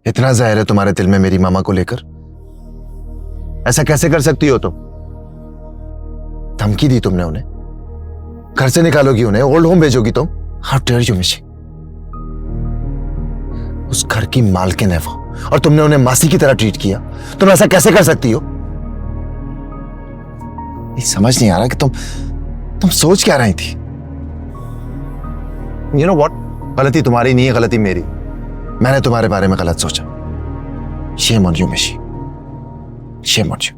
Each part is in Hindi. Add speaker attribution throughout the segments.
Speaker 1: इतना जहर है तुम्हारे दिल में मेरी मामा को लेकर? ऐसा कैसे कर सकती हो तुम? धमकी दी तुमने उन्हें, घर से निकालोगी उन्हें, ओल्ड होम भेजोगी तुम? हाउ डेयर यू मिशी। उस घर की मालकिन है वो, और तुमने उन्हें मासी की तरह ट्रीट किया। तुम ऐसा कैसे कर सकती हो? ये समझ नहीं आ रहा कि तुम सोच क्या रही थी। यू नो व्हाट, गलती तुम्हारी नहीं है, गलती मेरी। मैंने तुम्हारे बारे में गलत सोचा। शेम ऑन यू मिशी, शेम ऑन यू।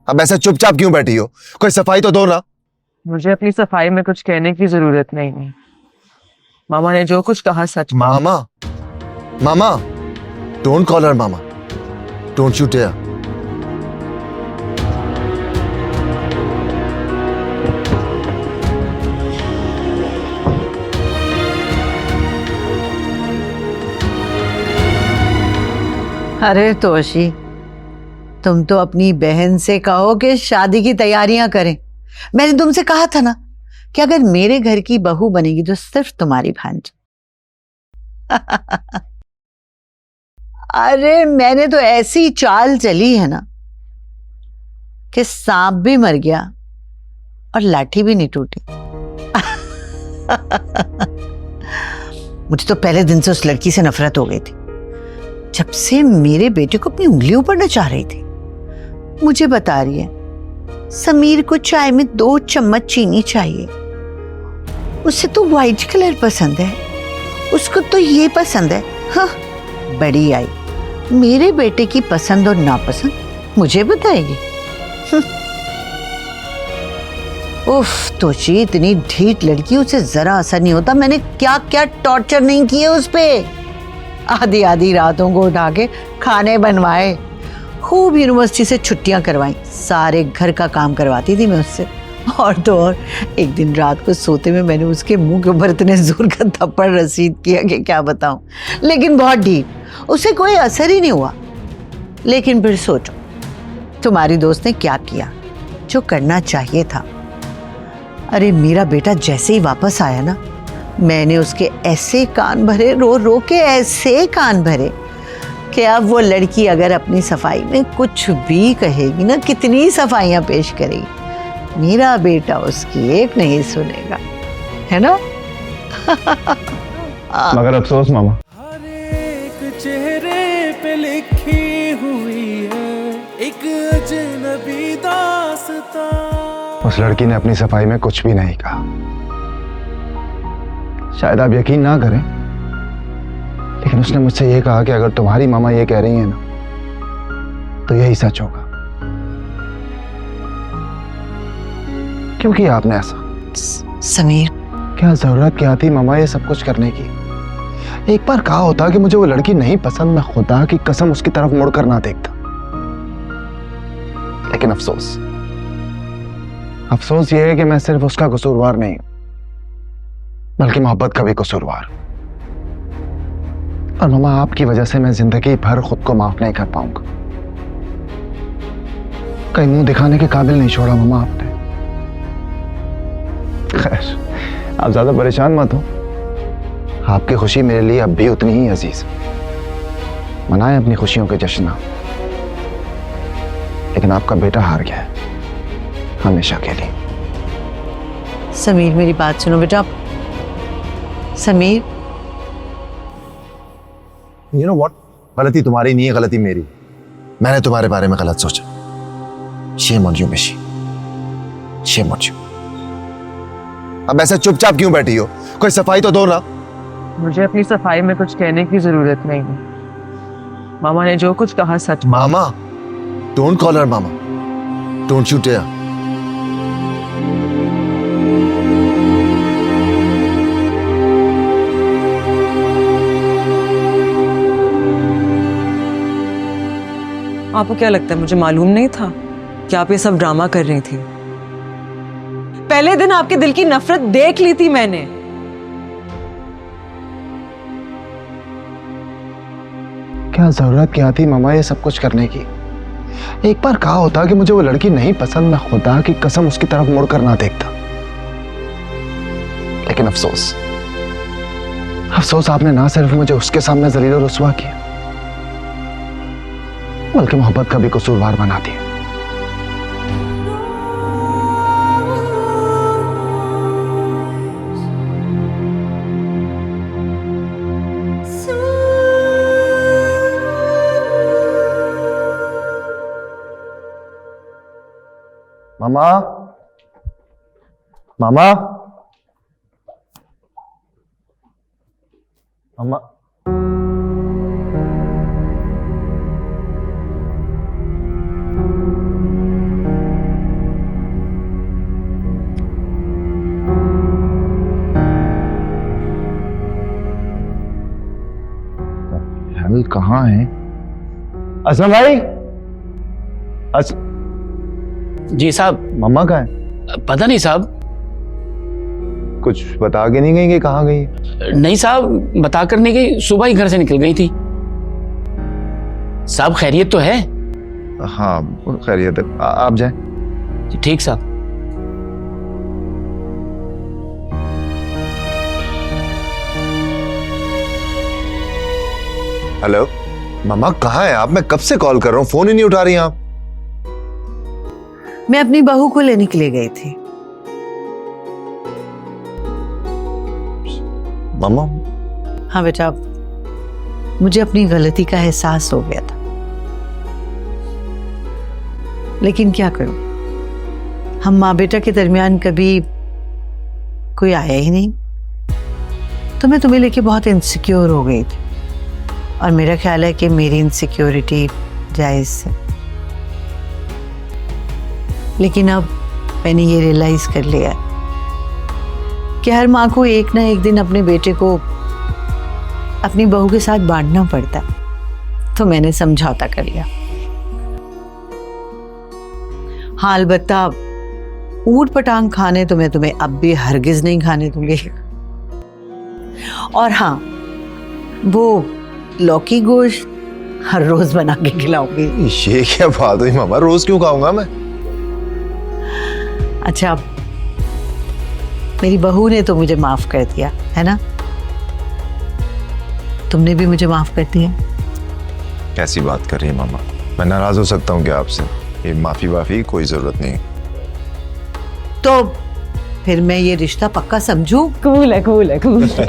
Speaker 1: अब ऐसे चुपचाप क्यों बैठी हो? कोई सफाई तो दो ना।
Speaker 2: मुझे अपनी सफाई में कुछ कहने की जरूरत नहीं है। मामा ने जो कुछ कहा सच।
Speaker 1: मामा, मामा, डोंट कॉल हर मामा, डोंट यू डेयर।
Speaker 3: अरे तोशी, तुम तो अपनी बहन से कहो कि शादी की तैयारियां करें। मैंने तुमसे कहा था ना कि अगर मेरे घर की बहू बनेगी तो सिर्फ तुम्हारी भांजी। अरे मैंने तो ऐसी चाल चली है ना कि सांप भी मर गया और लाठी भी नहीं टूटी। मुझे तो पहले दिन से उस लड़की से नफरत हो गई थी, जब से मेरे बेटे को अपनी उंगलियों पर नचा रही थी। मुझे बता रही है समीर को चाय में 2 चम्मच चीनी चाहिए, उसे तो व्हाइट कलर पसंद है, उसको तो ये पसंद है। हाँ, बड़ी आई, मेरे बेटे की पसंद और नापसंद मुझे बताएगी। उफ तोशी, इतनी ढीठ लड़की, उसे जरा असर नहीं होता। मैंने क्या क्या टॉर्चर नहीं किए उस पे। आधी आधी रातों को उठा के खाने बनवाए, खूब यूनिवर्सिटी से छुट्टियां करवाई, सारे घर का काम करवाती थी मैं उससे। और तो और एक दिन रात को सोते में मैंने उसके मुंह के ऊपर इतने जोर का थप्पड़ रसीद किया कि क्या बताऊं, लेकिन बहुत ढीठ, उसे कोई असर ही नहीं हुआ। लेकिन फिर सोचो तुम्हारी दोस्त ने क्या किया, जो करना चाहिए था। अरे मेरा बेटा जैसे ही वापस आया ना, मैंने उसके ऐसे कान भरे, रो रो के ऐसे कान भरे कि अब वो लड़की अगर अपनी सफाई में कुछ भी कहेगी ना, कितनी सफाइयां पेश करेगी, मेरा बेटा उसकी एक नहीं सुनेगा, है ना?
Speaker 4: मगर अफसोस मामा,
Speaker 5: हर एक चेहरे पे लिखी हुई है एक अजनबी दास्तां।
Speaker 4: उस लड़की ने अपनी सफाई में कुछ भी नहीं कहा। शायद आप यकीन ना करें, लेकिन उसने मुझसे यह कहा कि अगर तुम्हारी मामा ये कह रही है ना, तो यही सच होगा। क्यों किया आपने ऐसा?
Speaker 3: समीर,
Speaker 4: क्या जरूरत क्या थी मामा ये सब कुछ करने की? एक बार कहा होता कि मुझे वो लड़की नहीं पसंद, मैं खुदा की कसम उसकी तरफ मुड़कर ना देखता। लेकिन अफसोस, अफसोस ये है कि मैं सिर्फ उसका कसूरवार नहीं हूं, बल्कि मोहब्बत का भी कसूरवार। और मामा आपकी वजह से मैं जिंदगी भर खुद को माफ नहीं कर पाऊंगा। कहीं मुंह दिखाने के काबिल नहीं छोड़ा मामा आपने। खैर, आप ज्यादा परेशान मत हो, आपकी खुशी मेरे लिए अब भी उतनी ही अजीज है। मनाएं अपनी खुशियों के जश्न। लेकिन आपका बेटा हार गया है, हमेशा के लिए।
Speaker 3: समीर मेरी बात सुनो बेटा। समीर,
Speaker 1: यू नो व्हाट, गलती तुम्हारी नहीं है, गलती मेरी। मैंने तुम्हारे बारे में गलत सोचा। शेम ऑन यू मिशी, शेम ऑन यू। अब ऐसे चुपचाप क्यों बैठी हो? कोई सफाई तो दो ना।
Speaker 2: मुझे अपनी सफाई में कुछ कहने की जरूरत नहीं है। मामा ने जो कुछ कहा सच।
Speaker 1: मामा, डोंट कॉल हर मामा, डोंट यू डेयर।
Speaker 2: आपको क्या लगता है मुझे मालूम नहीं था कि आप ये सब ड्रामा कर रही थी? पहले दिन आपके दिल की नफरत देख ली थी मैंने।
Speaker 4: क्या जरूरत क्या थी मामा ये सब कुछ करने की? एक बार कहा होता कि मुझे वो लड़की नहीं पसंद, मैं खुदा की कसम उसकी तरफ मुड़कर ना देखता। लेकिन अफसोस, अफसोस आपने ना सिर्फ मुझे उसके सामने जलील और रुस्वा किया, बल्कि मोहब्बत का भी कसूरवार बना दिया।
Speaker 1: मामा, मामा, मामा।
Speaker 4: हल कहाँ है? असलम भाई।
Speaker 6: जी साहब।
Speaker 4: मम्मा कहाँ है?
Speaker 6: पता नहीं साहब।
Speaker 4: कुछ बता के नहीं गई कि कहाँ गई?
Speaker 6: नहीं साहब, बता कर नहीं गई, सुबह ही घर से निकल गई थी। साहब खैरियत तो है?
Speaker 4: हाँ खैरियत है, आप जाएं।
Speaker 6: ठीक साहब।
Speaker 1: हेलो मामा, कहाँ है आप? मैं कब से कॉल कर रहा हूँ, फोन ही नहीं उठा रही आप।
Speaker 3: मैं अपनी बहू को लेने के लिए गई थी।
Speaker 1: मामा?
Speaker 3: हाँ बेटा, मुझे अपनी गलती का एहसास हो गया था, लेकिन क्या करूं, हम माँ बेटा के दरमियान कभी कोई आया ही नहीं, तो मैं तुम्हें लेके बहुत इनसिक्योर हो गई थी, और मेरा ख्याल है कि मेरी इनसिक्योरिटी जायज़ है। लेकिन अब मैंने ये रियलाइज कर लिया कि हर माँ को एक ना एक दिन अपने बेटे को अपनी बहू के साथ बांटना पड़ता है, तो मैंने समझौता कर लिया। हाँ अलबत्ता ऊट पटांग खाने तो मैं तुम्हें अब भी हरगिज नहीं खाने दूंगी, और हाँ वो लौकी गोश्त हर रोज बना के खिलाऊंगी।
Speaker 1: ये क्या बात हुई मामा, रोज क्यों खाऊंगा मैं?
Speaker 3: अच्छा, मेरी बहू ने तो मुझे माफ कर दिया है ना, तुमने भी मुझे माफ कर दिया।
Speaker 1: कैसी बात कर रही है मामा? मैं नाराज हो सकता हूँ क्या आपसे? ये माफी वाफी कोई जरूरत नहीं।
Speaker 3: तो फिर मैं ये रिश्ता पक्का समझूं?
Speaker 2: कबूल है, कबूल है, कबूल है।